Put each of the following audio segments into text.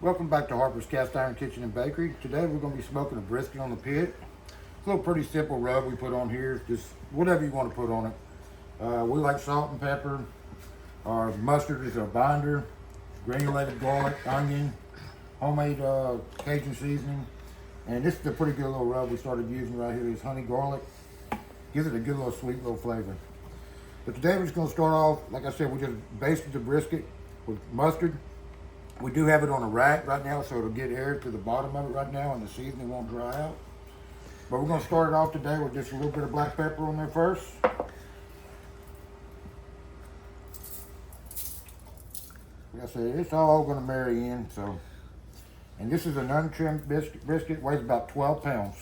Welcome back to Harper's Cast Iron Kitchen and Bakery. Today we're going to be smoking a brisket on the pit. It's a little pretty simple rub we put on here, just whatever you want to put on it. We like salt and pepper. Our mustard is our binder, granulated garlic, onion, homemade Cajun seasoning. And this is a pretty good little rub we started using right here. Is honey garlic. Gives it a good little sweet little flavor. But today we're just going to start off, like I said, we just basted the brisket with mustard. We do have it on a rack right now, so it'll get air to the bottom of it right now, and the seasoning won't dry out. But we're going to start it off today with just a little bit of black pepper on there first. Like I said, it's all going to marry in. So, and this is an untrimmed brisket, weighs about 12 pounds.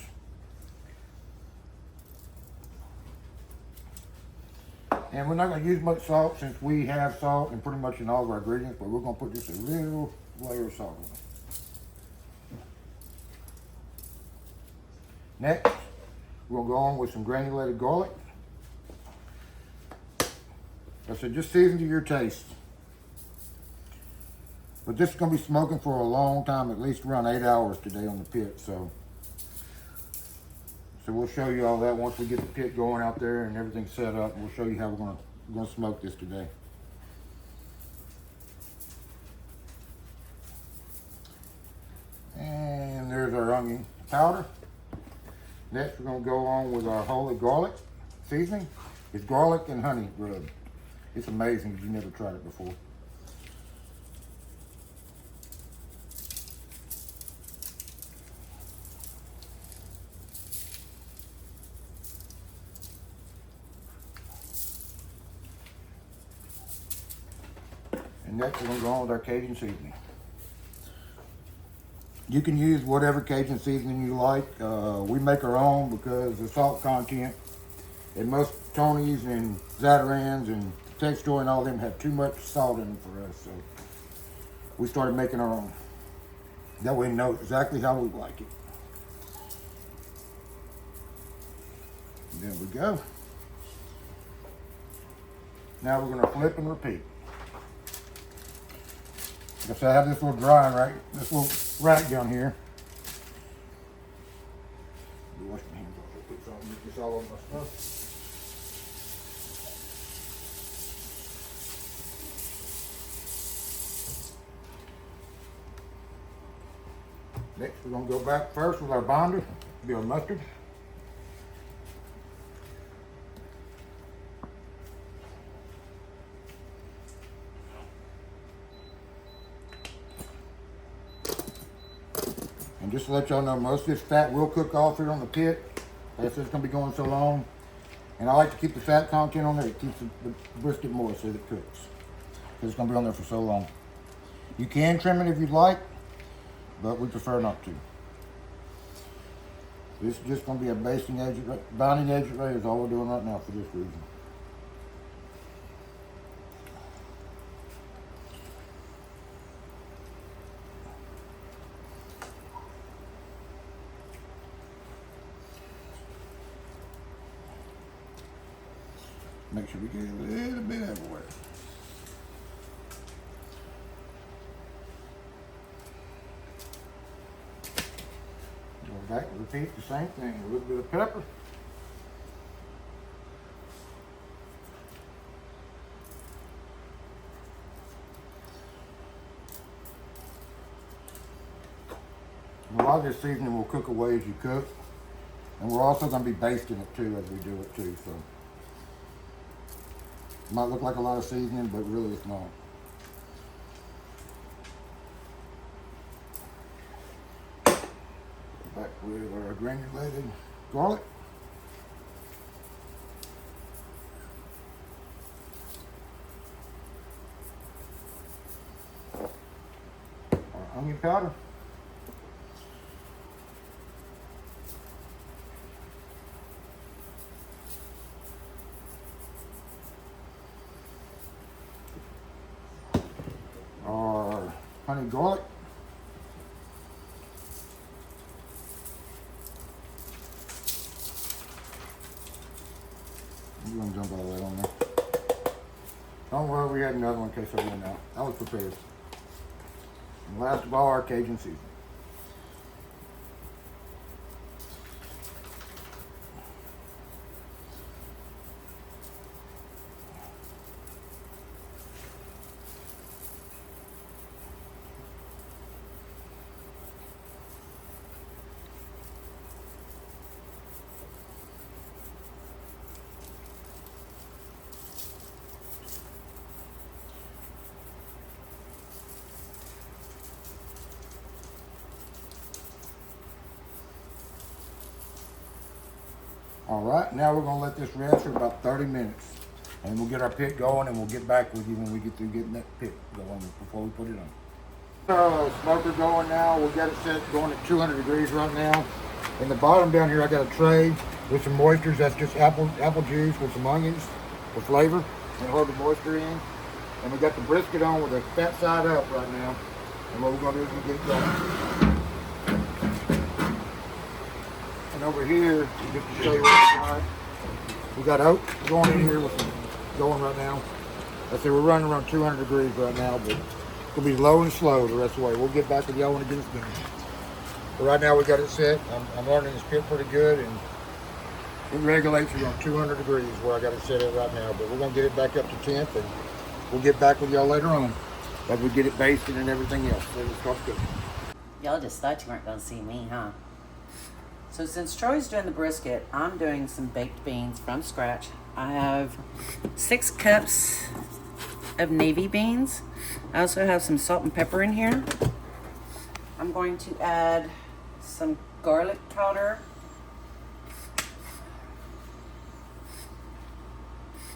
And we're not going to use much salt since we have salt in pretty much in all of our ingredients, but we're going to put just a little layer of salt on it. Next, we're going to go on with some granulated garlic. Like I said, just season to your taste. But this is going to be smoking for a long time, at least around 8 hours today on the pit. So we'll show you all that once we get the pit going out there and everything set up. We'll show you how we're going to smoke this today. And there's our onion powder. Next, we're going to go on with our holy garlic seasoning. It's garlic and honey rub. It's amazing if you've never tried it before. And next we're going to go on with our Cajun seasoning. You can use whatever Cajun seasoning you like. We make our own because the salt content and most Tony's and Zatarain's and Textor and all of them have too much salt in them for us. So we started making our own. That way we know exactly how we like it. And there we go. Now we're going to flip and repeat. Like I said, I have this little drying rack, this little rack down here. Wash my hands off. Put this all over my stuff. Next, we're going to go back first with our binder. Be our mustard. And just to let y'all know, most of this fat will cook off here on the pit. That's just going to be going so long. And I like to keep the fat content on there. It keeps the brisket moist so that it cooks. Because it's going to be on there for so long. You can trim it if you'd like, but we prefer not to. This is just going to be a binding agent right here is all we're doing right now for this reason. Make sure we get a little bit everywhere. Go back and repeat the same thing. A little bit of pepper. And a lot of this seasoning will cook away as you cook. And we're also going to be basting it too as we do it too. So it might look like a lot of seasoning, but really it's not. Back with our granulated garlic. Our onion powder. Our honey garlic. I'm going to dump all that on there. Don't worry, we had another one in case I ran out. I was prepared. Last of all, our Cajun seasoning. All right, now we're gonna let this rest for about 30 minutes. And we'll get our pit going and we'll get back with you when we get through getting that pit going before we put it on. Smoker going now. We got it set going at 200 degrees right now. In the bottom down here, I got a tray with some moistures. That's just apple juice with some onions for flavor and hold the moisture in. And we got the brisket on with the fat side up right now. And what we're gonna do is we'll get it going. And over here, just to show you what we got oat going in here with some going right now. I say we're running around 200 degrees right now, but it'll be low and slow the rest of the way. We'll get back with y'all when it gets done. But right now we got it set. I'm running this pit pretty good, and it regulates around 200 degrees where I got it set at right now. But we're gonna get it back up to temp, and we'll get back with y'all later on as we get it basted and everything else. So it starts cooking. Y'all just thought you weren't gonna see me, huh? So since Troy's doing the brisket, I'm doing some baked beans from scratch. I have 6 cups of navy beans. I also have some salt and pepper in here. I'm going to add some garlic powder.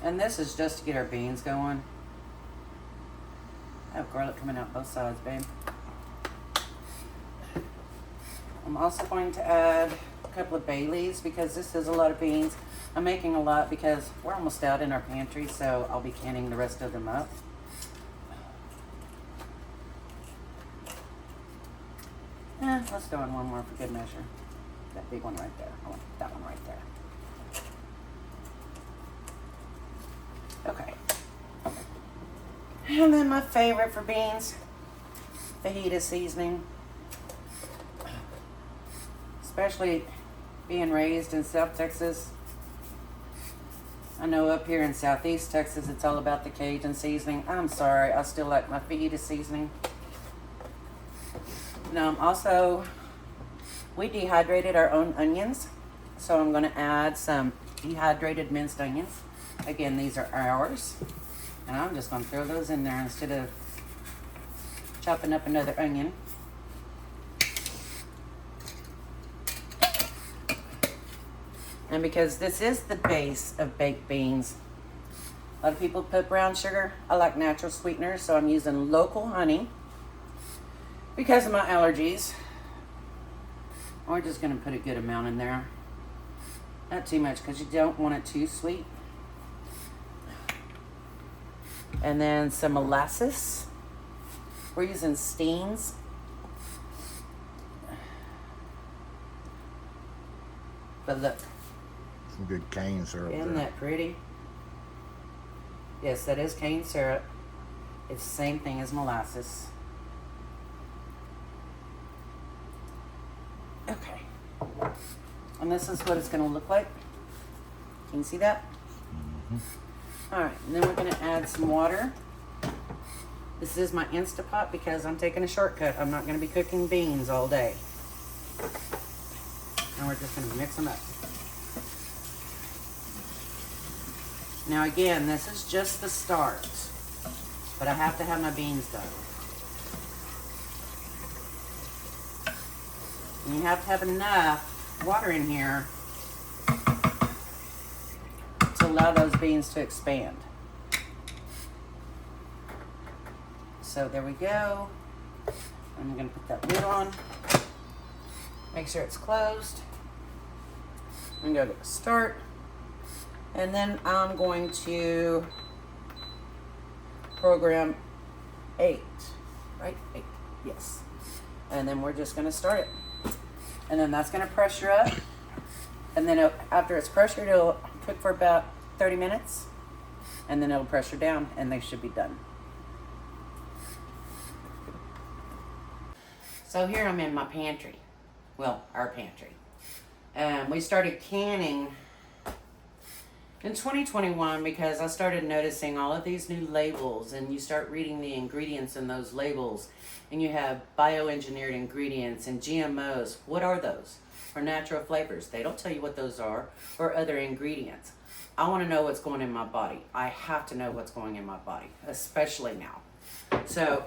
And this is just to get our beans going. I have garlic coming out both sides, babe. I'm also going to add a couple of bay leaves because this is a lot of beans. I'm making a lot because we're almost out in our pantry, so I'll be canning the rest of them up. Let's throw in one more for good measure. That big one right there. I want that one right there. Okay. And then my favorite for beans, fajita seasoning. Especially being raised in South Texas. I know up here in Southeast Texas, it's all about the Cajun seasoning. I'm sorry, I still like my fajita seasoning. Now, we dehydrated our own onions. So I'm gonna add some dehydrated minced onions. Again, these are ours. And I'm just gonna throw those in there instead of chopping up another onion. And because this is the base of baked beans, a lot of people put brown sugar. I like natural sweeteners, so I'm using local honey because of my allergies. We're just gonna put a good amount in there. Not too much because you don't want it too sweet. And then some molasses. We're using Steens. But look. Some good cane syrup. Isn't that pretty? Yes, that is cane syrup. It's the same thing as molasses. Okay. And this is what it's going to look like. Can you see that? Mm-hmm. All right, and then we're going to add some water. This is my Instapot because I'm taking a shortcut. I'm not going to be cooking beans all day. And we're just going to mix them up. Now again, this is just the start, but I have to have my beans done. And you have to have enough water in here to allow those beans to expand. So there we go. I'm gonna put that lid on. Make sure it's closed. I'm gonna go to start. And then I'm going to program 8, right? 8, yes. And then we're just gonna start it. And then that's gonna pressure up. And then after it's pressured, it'll cook for about 30 minutes. And then it'll pressure down and they should be done. So here I'm in my pantry. Well, our pantry. We started canning in 2021 because I started noticing all of these new labels, and you start reading the ingredients in those labels, and you have bioengineered ingredients and GMOs. What are those? Or natural flavors. They don't tell you what those are, or other ingredients. I want to know what's going in my body. I have to know what's going in my body, especially now. So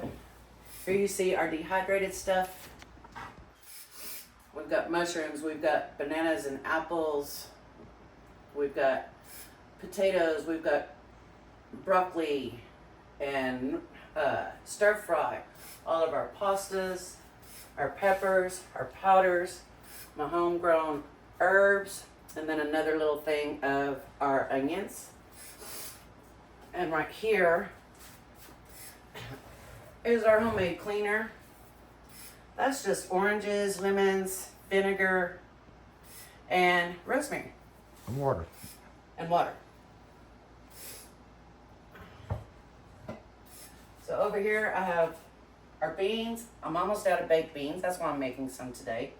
here you see our dehydrated stuff. We've got mushrooms, we've got bananas and apples, we've got potatoes, we've got broccoli and stir fry, all of our pastas, our peppers, our powders, my homegrown herbs, and then another little thing of our onions. And right here is our homemade cleaner. That's just oranges, lemons, vinegar, and rosemary. And water. And water. So over here I have our beans. I'm almost out of baked beans. That's why I'm making some today.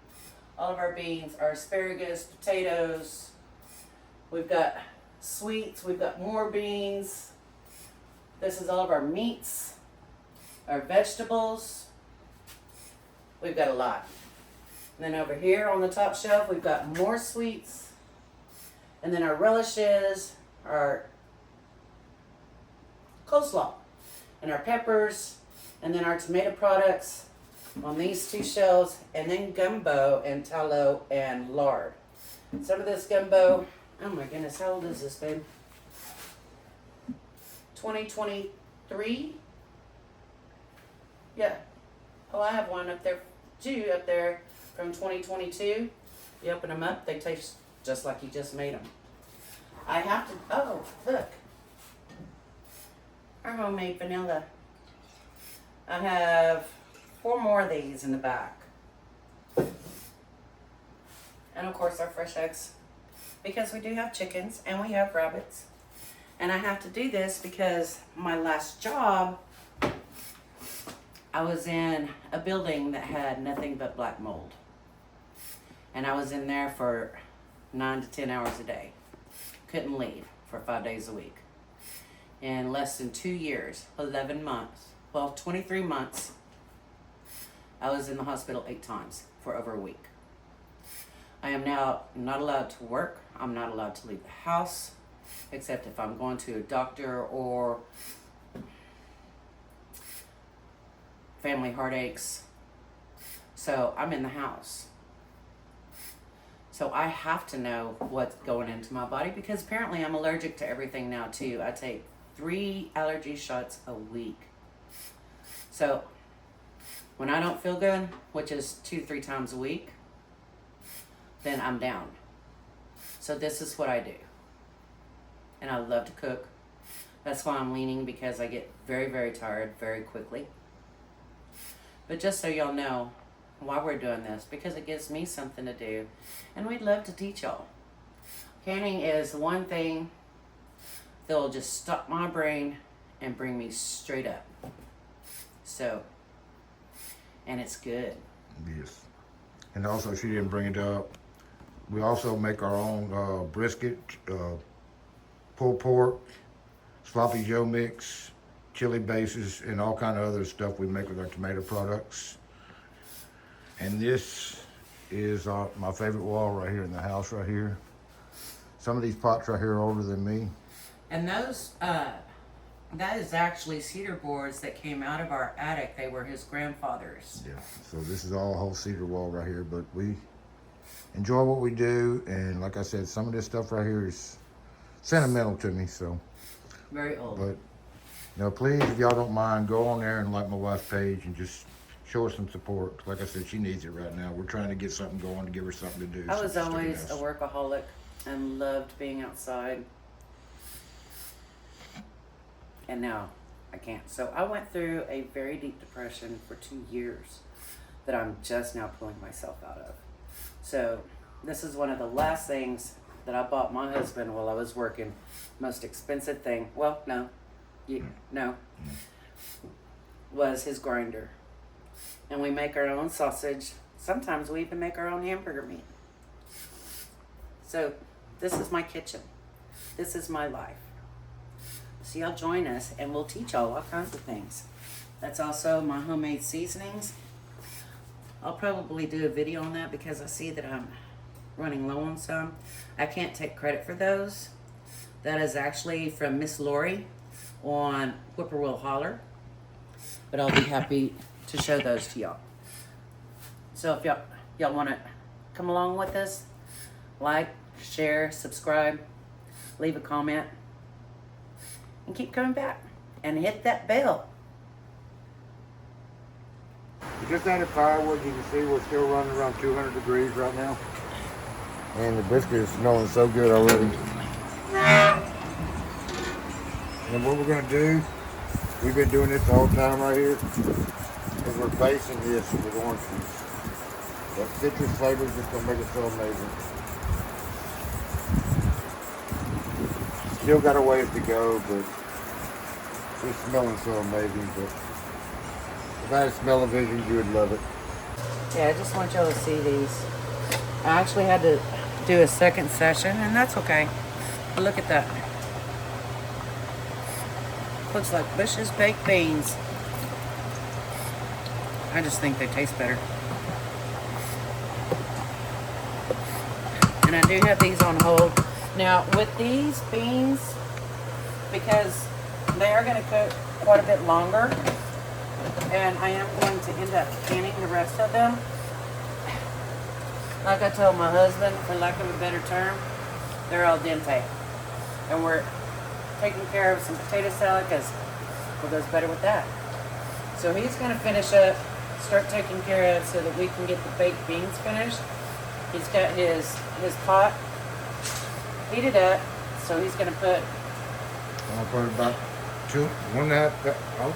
All of our beans, our asparagus, potatoes. We've got sweets. We've got more beans. This is all of our meats, our vegetables. We've got a lot. And then over here on the top shelf, we've got more sweets. And then our relishes, our coleslaw, and our peppers, and then our tomato products on these two shelves, and then gumbo and tallow and lard. Some of this gumbo, oh my goodness, how old is this, babe? 2023? Yeah. Oh, I have one up there, two up there from 2022. You open them up, they taste just like you just made them. I have to, oh, look. Our homemade vanilla. I have 4 more of these in the back. And of course our fresh eggs. Because we do have chickens and we have rabbits. And I have to do this because my last job, I was in a building that had nothing but black mold. And I was in there for 9 to 10 hours a day. Couldn't leave for 5 days a week. In less than 2 years, 11 months, well, 23 months, I was in the hospital 8 times for over a week. I am now not allowed to work. I'm not allowed to leave the house, except if I'm going to a doctor or family heartaches. So I'm in the house. So I have to know what's going into my body because apparently I'm allergic to everything now too. I take 3 allergy shots a week. So when I don't feel good, which is 2-3 times a week, then I'm down. So this is what I do. And I love to cook. That's why I'm leaning because I get very, very tired very quickly. But just so y'all know why we're doing this, because it gives me something to do. And we'd love to teach y'all. Canning is one thing that'll just stop my brain and bring me straight up. So, and it's good. Yes. And also, she didn't bring it up. We also make our own brisket, pulled pork, sloppy joe mix, chili bases, and all kind of other stuff we make with our tomato products. And this is my favorite wall right here in the house right here. Some of these pots right here are older than me. And those, that is actually cedar boards that came out of our attic. They were his grandfather's. Yeah, so this is all a whole cedar wall right here, but we enjoy what we do. And like I said, some of this stuff right here is sentimental to me, so. Very old. But, please, if y'all don't mind, go on there and like my wife's page and just show her some support. Like I said, she needs it right now. We're trying to get something going to give her something to do. I was so always a workaholic and loved being outside. And now I can't. So I went through a very deep depression for 2 years that I'm just now pulling myself out of. So this is one of the last things that I bought my husband while I was working. Most expensive thing, well, no, was his grinder. And we make our own sausage. Sometimes we even make our own hamburger meat. So this is my kitchen. This is my life. So y'all join us and we'll teach y'all all kinds of things. That's also my homemade seasonings. I'll probably do a video on that because I see that I'm running low on some. I can't take credit for those. That is actually from Miss Lori on Whippoorwill Holler. But I'll be happy to show those to y'all. So if y'all want to come along with us, like, share, subscribe, leave a comment, and keep coming back. And hit that bell. We just added firewood. You can see we're still running around 200 degrees right now. And the brisket is smelling so good already. And what we're going to do, we've been doing this the whole time right here, is we're basting this with orange juice. That citrus flavor is just going to make it so amazing. Still got a ways to go, but it's smelling so amazing. But if I had smell-o-vision, you would love it. Yeah, I just want y'all to see these. I actually had to do a second session, and that's okay. But look at that. Looks like Bush's baked beans. I just think they taste better. And I do have these on hold. Now, with these beans, because they are going to cook quite a bit longer, and I am going to end up canning the rest of them. Like I told my husband, for lack of a better term, they're al dente. And we're taking care of some potato salad because it goes better with that. So he's going to finish up, start taking care of so that we can get the baked beans finished. He's got his pot heated up, so he's going to put... I'll put about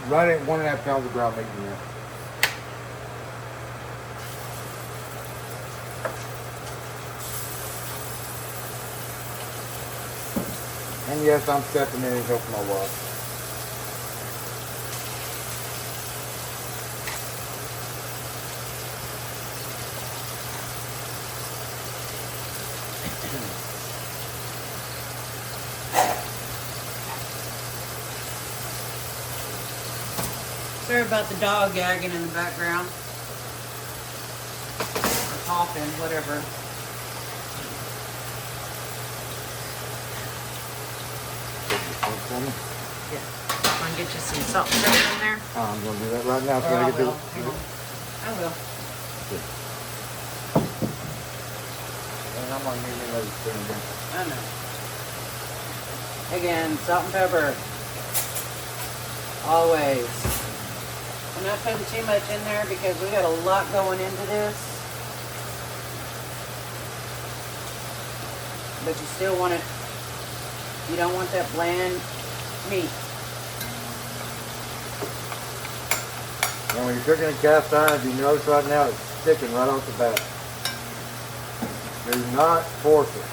right at 1.5 pounds of ground meat in there. And yes, I'm stepping in and helping my wife. Sorry about the dog gagging in the background. Or coughing, whatever. Yeah. Want to get you some salt and pepper in there? I'm going to do that right now. So Or I I can do will. it. Hang on. I will. And I'm going to need another spoon again. I know. Again, salt and pepper. Always. I'm not putting too much in there because we got a lot going into this. But you still want it, you don't want that bland meat. And when you're cooking in cast iron, if you notice right now, it's sticking right off the bat. Do not force it.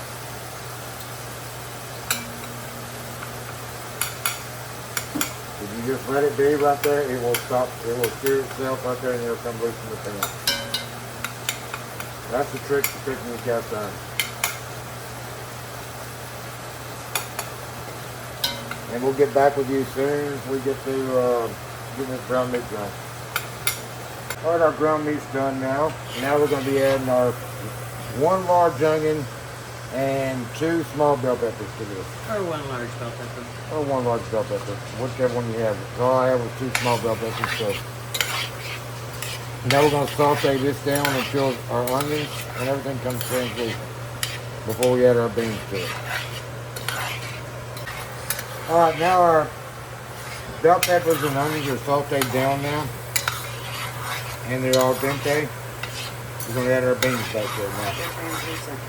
If you just let it be right there, it will stop. It will steer itself right there, and it'll come loose from the pan. That's the trick to cooking in cast iron. And we'll get back with you soon as we get to getting this ground meat done. All right, our ground meat's done now. Now we're going to be adding our 1 large onion and 2 small bell peppers to this. Or 1 large bell pepper. Or 1 large bell pepper, whichever one you have. All I have was 2 small bell peppers. So now we're going to saute this down until our onions and everything comes translucent before we add our beans to it. All right, now our bell peppers and onions are sauteed down now, and they're al dente. We're going to add our beans back there now. They're translucent.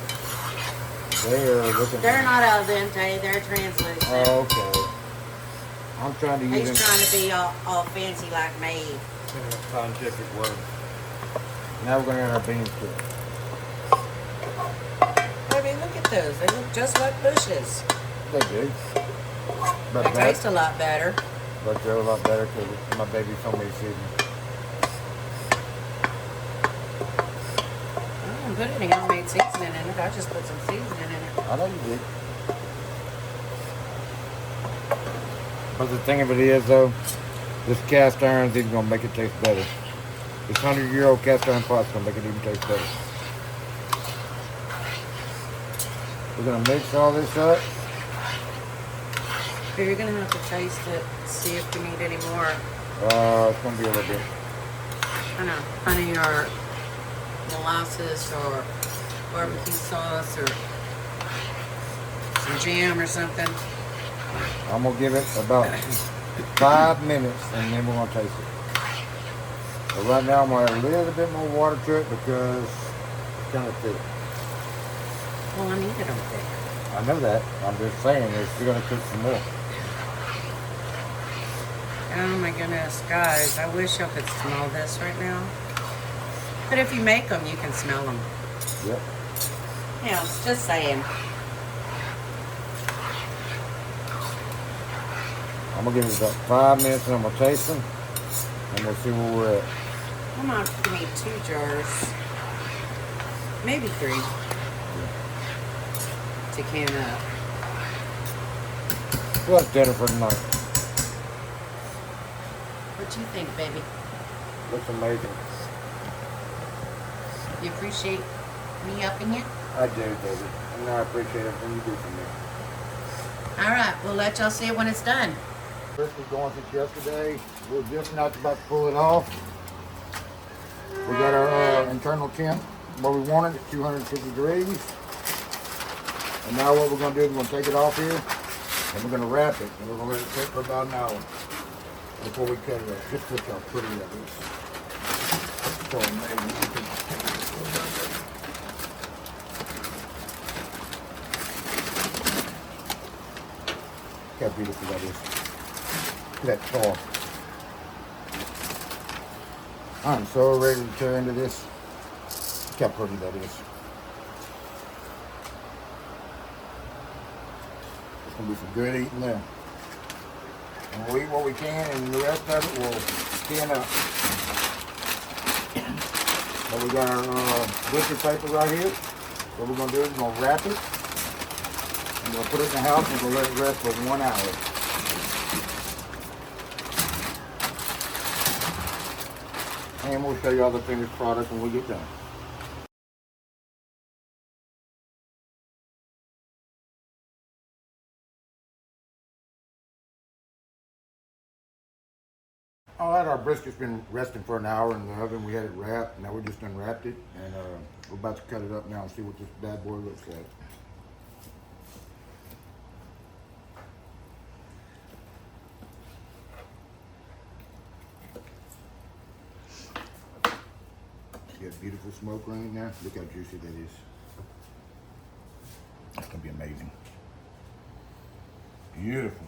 They are looking. They're not al dente, they're translucent. Oh, okay. I'm trying to use He's trying to be all fancy like me. scientific word. Now we're going to add our beans to it. I mean, look at those. They look just like Bush's. They do. But They taste a lot better. But they're a lot better because my baby's homemade seasoning. put any homemade seasoning in it. I just put some seasoning in it. I know you did. But the thing of it is, though, this cast iron is even going to make it taste better. This 100-year-old cast iron pot's going to make it even taste better. We're going to mix all this up. Here, you're going to have to taste it, see if you need any more. It's going to be a little bit. I know, honey or molasses or barbecue sauce or some jam or something. I'm going to give it about 5 minutes and then we're going to taste it. But right now I'm going to add a little bit more water to it because it's kind of thick. Well, I need it on thick. I know that. I'm just saying it's going to cook some more. Oh my goodness, guys, I wish y'all could smell this right now. But if you make them, you can smell them. Yep. Yeah, just saying. I'm going to give it about 5 minutes and I'm going to taste them. And we'll see where we're at. I'm going to need 2 jars. Maybe 3. To can up. Well, that's dinner for tonight. What you think, baby? Looks amazing. You appreciate me upping it? I do, David. And I appreciate everything you do for me. All right, we'll let y'all see it when it's done. Brisket's going since yesterday. We're just not about to pull it off. We got our internal temp where we want it at 250 degrees. And now what we're going to do is we're going to take it off here and we're going to wrap it. And we're going to let it sit for about an hour before we cut it up. Just look how pretty that is. So amazing. Look how beautiful that is. Look at that tar. I'm so ready to tear into this. Look how pretty that is. It's going to be some good eating there. And we'll eat what we can, and the rest of it will can up. But we got our butcher paper right here. What we're going to do is we're going to wrap it. I'm going to put it in the house and we'll let it rest for 1 hour. And we'll show you all the finished product when we get done. All right, our brisket's been resting for an hour in the oven. We had it wrapped. Now we just unwrapped it, and we're about to cut it up now and see what this bad boy looks like. You got beautiful smoke running there. Look how juicy that is. That's gonna be amazing. Beautiful.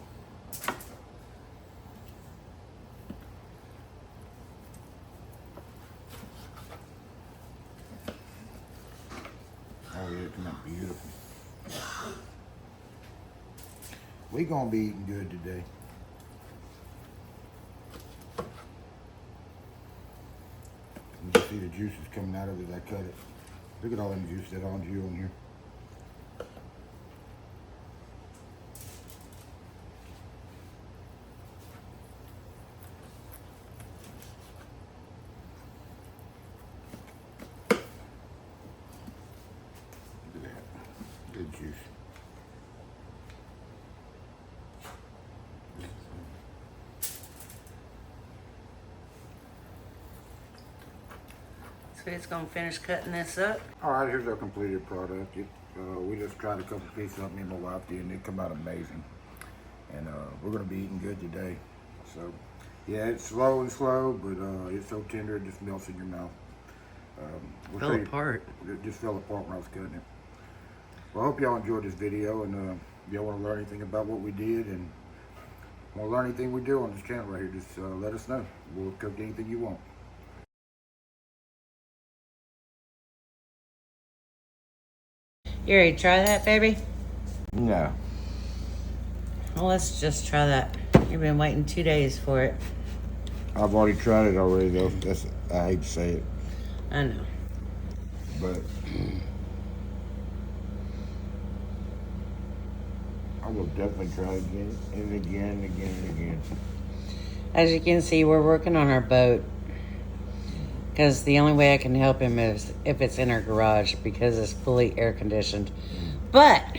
Oh yeah, it come out beautiful. We gonna be eating good today. You can see the juices coming out of it as I cut it. Look at all them juices that on you on here. Look at that. Good juice. So he's gonna finish cutting this up. All right, here's our completed product. We just tried a couple pieces up, me and my wife did, and it come out amazing. And we're gonna be eating good today. So, yeah, it's slow, but it's so tender it just melts in your mouth. Fell apart. It just fell apart when I was cutting it. Well, I hope y'all enjoyed this video, and if y'all want to learn anything about what we did and want to learn anything we do on this channel right here, just let us know. We'll cook anything you want. You ready to try that, baby? No. Well, let's just try that. You've been waiting 2 days for it. I've already tried it already, though. I hate to say it. I know. but I will definitely try again and again and again and again. As you can see, we're working on our boat. Because the only way I can help him is if it's in our garage because it's fully air conditioned. But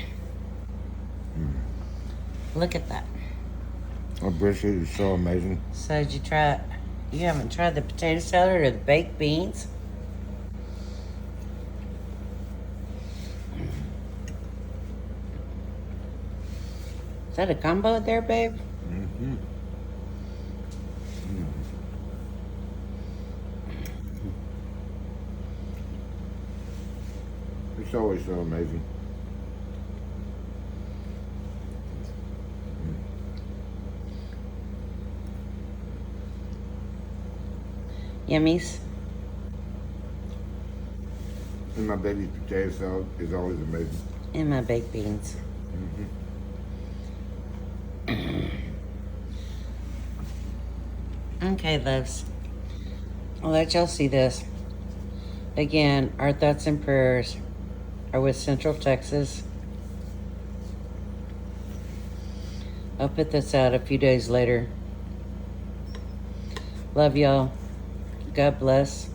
look at that. Our brisket is so amazing. So did you try it? You haven't tried the potato salad or the baked beans? Is that a combo there, babe? Mm-hmm. It's always so amazing. Yummies. And my baby's potato salad is always amazing. And my baked beans. Okay, loves. I'll let y'all see this. Again, our thoughts and prayers are with Central Texas. I'll put this out a few days later. Love y'all. God bless.